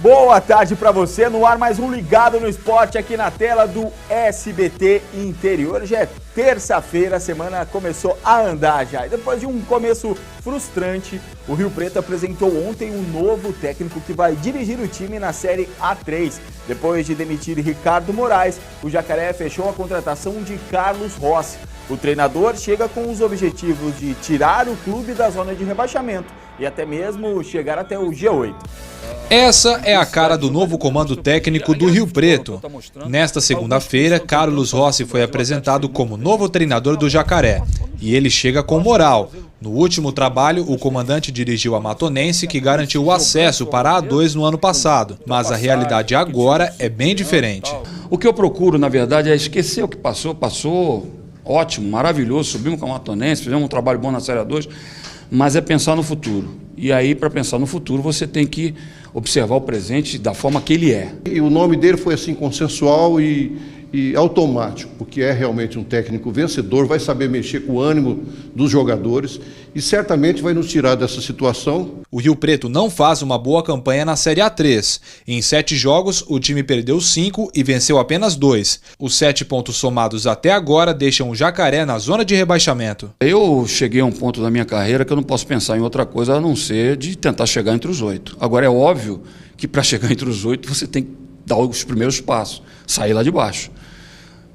Boa tarde para você, no ar mais um Ligado no Esporte aqui na tela do SBT Interior. Já é terça-feira, a semana começou a andar já. E depois de um começo frustrante, o Rio Preto apresentou ontem um novo técnico que vai dirigir o time na Série A3. Depois de demitir Ricardo Moraes, o Jacaré fechou a contratação de Carlos Rossi. O treinador chega com os objetivos de tirar o clube da zona de rebaixamento e até mesmo chegar até o G8. Essa é a cara do novo comando técnico do Rio Preto. Nesta segunda-feira, Carlos Rossi foi apresentado como novo treinador do Jacaré. E ele chega com moral. No último trabalho, o comandante dirigiu a Matonense, que garantiu o acesso para a A2 no ano passado. Mas a realidade agora é bem diferente. O que eu procuro, na verdade, é esquecer o que passou. Passou ótimo, maravilhoso, subimos com a Matonense, fizemos um trabalho bom na Série A2, mas é pensar no futuro. E aí, para pensar no futuro, você tem que observar o presente da forma que ele é. E o nome dele foi assim consensual e automático, porque é realmente um técnico vencedor, vai saber mexer com o ânimo dos jogadores e certamente vai nos tirar dessa situação. O Rio Preto não faz uma boa campanha na Série A3. Em 7 jogos, o time perdeu 5 e venceu apenas 2. Os 7 pontos somados até agora deixam o Jacaré na zona de rebaixamento. Eu cheguei a um ponto da minha carreira que eu não posso pensar em outra coisa a não ser de tentar chegar entre os 8. Agora é óbvio que para chegar entre os 8 você tem que dar os primeiros passos, sair lá de baixo.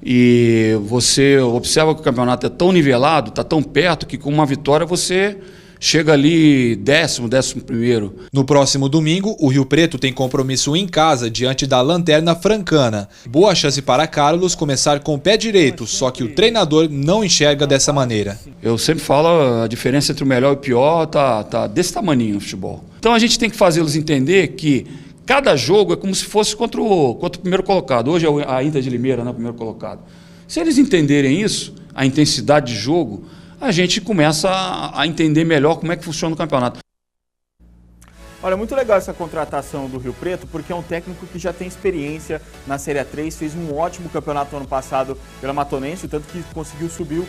E você observa que o campeonato é tão nivelado, está tão perto, que com uma vitória você chega ali 11º. No próximo domingo, o Rio Preto tem compromisso em casa diante da Lanterna Francana. Boa chance para Carlos começar com o pé direito, só que o treinador não enxerga dessa maneira. Eu sempre falo, a diferença entre o melhor e o pior tá desse tamaninho no futebol. Então a gente tem que fazê-los entender que cada jogo é como se fosse contra o primeiro colocado. Hoje é a Inter de Limeira, né, o primeiro colocado. Se eles entenderem isso, a intensidade de jogo, a gente começa a entender melhor como é que funciona o campeonato. Olha, muito legal essa contratação do Rio Preto, porque é um técnico que já tem experiência na Série A3, fez um ótimo campeonato ano passado pela Matonense, tanto que conseguiu subir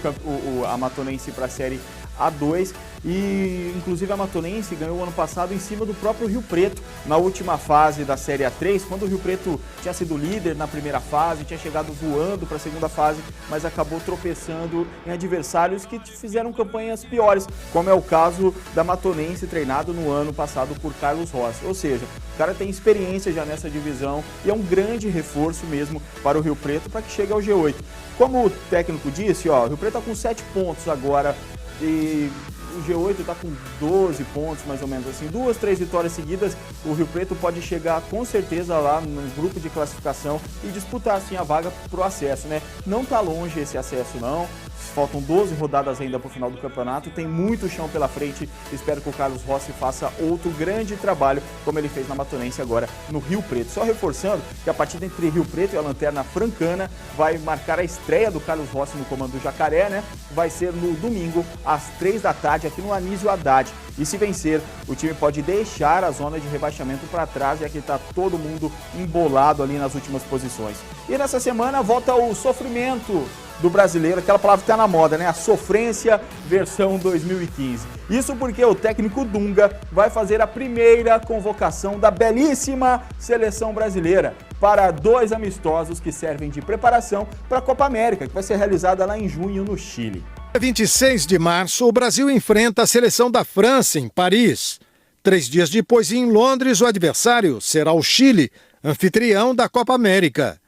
a Matonense para a Série A2 e inclusive a Matonense ganhou o ano passado em cima do próprio Rio Preto na última fase da Série A3, quando o Rio Preto tinha sido líder na primeira fase, tinha chegado voando para a segunda fase, mas acabou tropeçando em adversários que fizeram campanhas piores, como é o caso da Matonense, treinado no ano passado por Carlos Rossi. Ou seja, o cara tem experiência já nessa divisão e é um grande reforço mesmo para o Rio Preto para que chegue ao G8. Como o técnico disse, o Rio Preto está com 7 pontos agora e o G8 está com 12 pontos, mais ou menos assim. 2, 3 vitórias seguidas, o Rio Preto pode chegar com certeza lá no grupo de classificação e disputar assim a vaga para o acesso, né? Não está longe esse acesso não. Faltam 12 rodadas ainda para o final do campeonato, tem muito chão pela frente. Espero que o Carlos Rossi faça outro grande trabalho, como ele fez na Matonense agora no Rio Preto. Só reforçando que a partida entre Rio Preto e a Lanterna Francana vai marcar a estreia do Carlos Rossi no comando do Jacaré, né? Vai ser no domingo, às 3 da tarde, aqui no Anísio Haddad. E se vencer, o time pode deixar a zona de rebaixamento para trás, já que está todo mundo embolado ali nas últimas posições. E nessa semana volta o sofrimento do brasileiro, aquela palavra que está na moda, né? A sofrência versão 2015. Isso porque o técnico Dunga vai fazer a primeira convocação da belíssima seleção brasileira para 2 amistosos que servem de preparação para a Copa América, que vai ser realizada lá em junho no Chile. 26 de março, o Brasil enfrenta a seleção da França em Paris. 3 dias depois, em Londres, o adversário será o Chile, anfitrião da Copa América.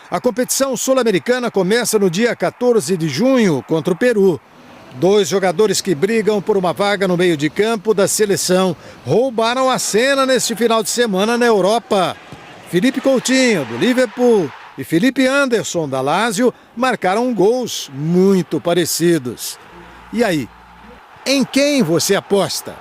A competição sul-americana começa no dia 14 de junho contra o Peru. 2 jogadores que brigam por uma vaga no meio de campo da seleção roubaram a cena neste final de semana na Europa. Felipe Coutinho, do Liverpool, e Felipe Anderson, da Lazio, marcaram gols muito parecidos. E aí, em quem você aposta?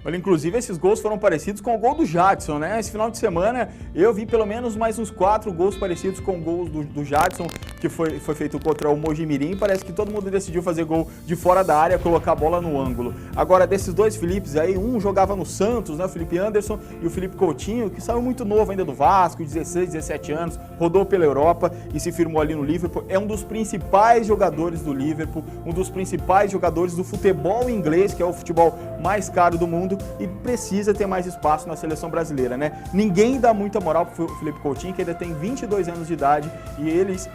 Olha, inclusive esses gols foram parecidos com o gol do Jadson, né? Esse final de semana eu vi pelo menos mais uns 4 gols parecidos com gols do Jadson. que foi feito contra o Mojimirim, parece que todo mundo decidiu fazer gol de fora da área, colocar a bola no ângulo. Agora, desses dois Filipes aí, um jogava no Santos, né, o Felipe Anderson e o Felipe Coutinho, que saiu muito novo ainda do Vasco, 16, 17 anos, rodou pela Europa e se firmou ali no Liverpool. É um dos principais jogadores do Liverpool, um dos principais jogadores do futebol inglês, que é o futebol mais caro do mundo, e precisa ter mais espaço na seleção brasileira, né? Ninguém dá muita moral pro Felipe Coutinho, que ainda tem 22 anos de idade, e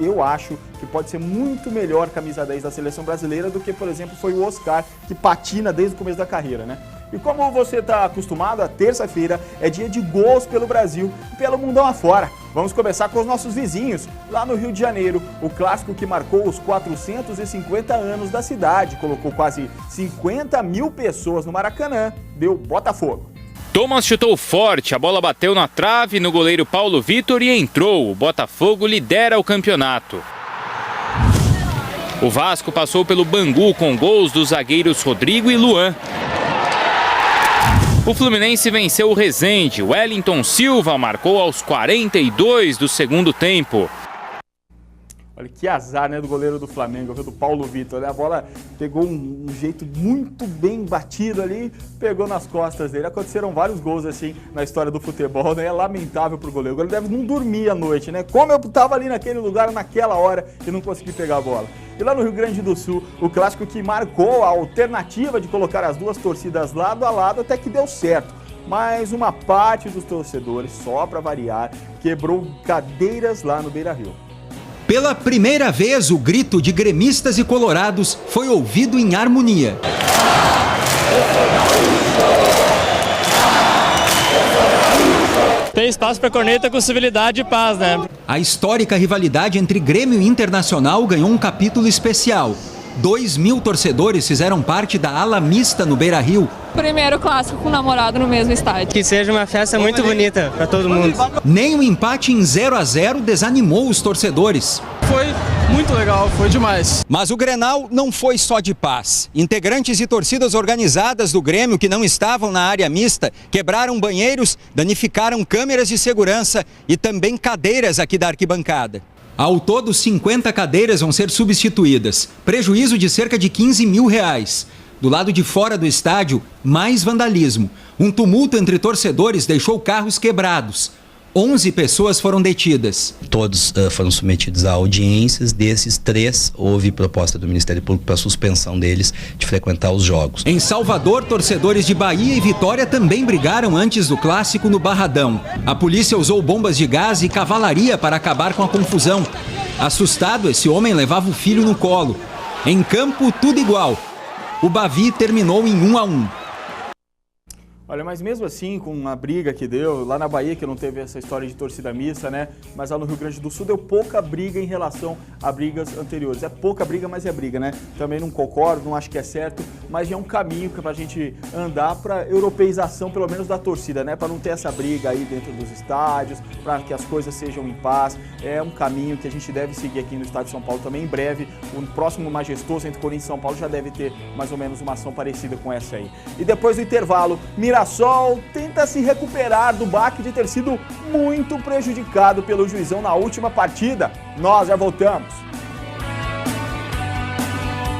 eu acho que pode ser muito melhor camisa 10 da seleção brasileira do que, por exemplo, foi o Oscar, que patina desde o começo da carreira, né? E como você está acostumado, a terça-feira é dia de gols pelo Brasil e pelo mundão afora. Vamos começar com os nossos vizinhos. Lá no Rio de Janeiro, o clássico que marcou os 450 anos da cidade, colocou quase 50 mil pessoas no Maracanã, deu Botafogo. Thomas chutou forte, a bola bateu na trave no goleiro Paulo Vitor e entrou. O Botafogo lidera o campeonato. O Vasco passou pelo Bangu com gols dos zagueiros Rodrigo e Luan. O Fluminense venceu o Resende. Wellington Silva marcou aos 42 do segundo tempo. Olha que azar, né, do goleiro do Flamengo, do Paulo Vitor, né? A bola pegou um jeito muito bem batido ali, pegou nas costas dele. Aconteceram vários gols assim na história do futebol, né? É lamentável pro goleiro. O goleiro deve não dormir à noite, né? Como eu tava ali naquele lugar, naquela hora, e não consegui pegar a bola. E lá no Rio Grande do Sul, o clássico que marcou a alternativa de colocar as duas torcidas lado a lado, até que deu certo. Mas uma parte dos torcedores, só para variar, quebrou cadeiras lá no Beira-Rio. Pela primeira vez, o grito de gremistas e colorados foi ouvido em harmonia. Tem espaço para corneta com civilidade e paz, né? A histórica rivalidade entre Grêmio e Internacional ganhou um capítulo especial. 2.000 torcedores fizeram parte da ala mista no Beira-Rio. Primeiro clássico com namorado no mesmo estádio. Que seja uma festa muito bonita para todo mundo. Nem o empate em 0-0 desanimou os torcedores. Foi muito legal, foi demais. Mas o Grenal não foi só de paz. Integrantes e torcidas organizadas do Grêmio que não estavam na área mista quebraram banheiros, danificaram câmeras de segurança e também cadeiras aqui da arquibancada. Ao todo, 50 cadeiras vão ser substituídas, prejuízo de cerca de R$15 mil. Do lado de fora do estádio, mais vandalismo. Um tumulto entre torcedores deixou carros quebrados. 11 pessoas foram detidas. Todos foram submetidos a audiências. Desses 3, houve proposta do Ministério Público para suspensão deles de frequentar os jogos. Em Salvador, torcedores de Bahia e Vitória também brigaram antes do clássico no Barradão. A polícia usou bombas de gás e cavalaria para acabar com a confusão. Assustado, esse homem levava o filho no colo. Em campo, tudo igual. O Bavi terminou em 1-1. Olha, mas mesmo assim, com a briga que deu, lá na Bahia que não teve essa história de torcida mista, né? Mas lá no Rio Grande do Sul deu pouca briga em relação a brigas anteriores. É pouca briga, mas é briga, né? Também não concordo, não acho que é certo, mas é um caminho para a gente andar para europeização, pelo menos da torcida, né? Para não ter essa briga aí dentro dos estádios, para que as coisas sejam em paz. É um caminho que a gente deve seguir aqui no estado de São Paulo também. Em breve, o próximo majestoso entre Corinthians e São Paulo já deve ter mais ou menos uma ação parecida com essa aí. E depois do intervalo, Mirassol tenta se recuperar do baque de ter sido muito prejudicado pelo juizão na última partida. Nós já voltamos.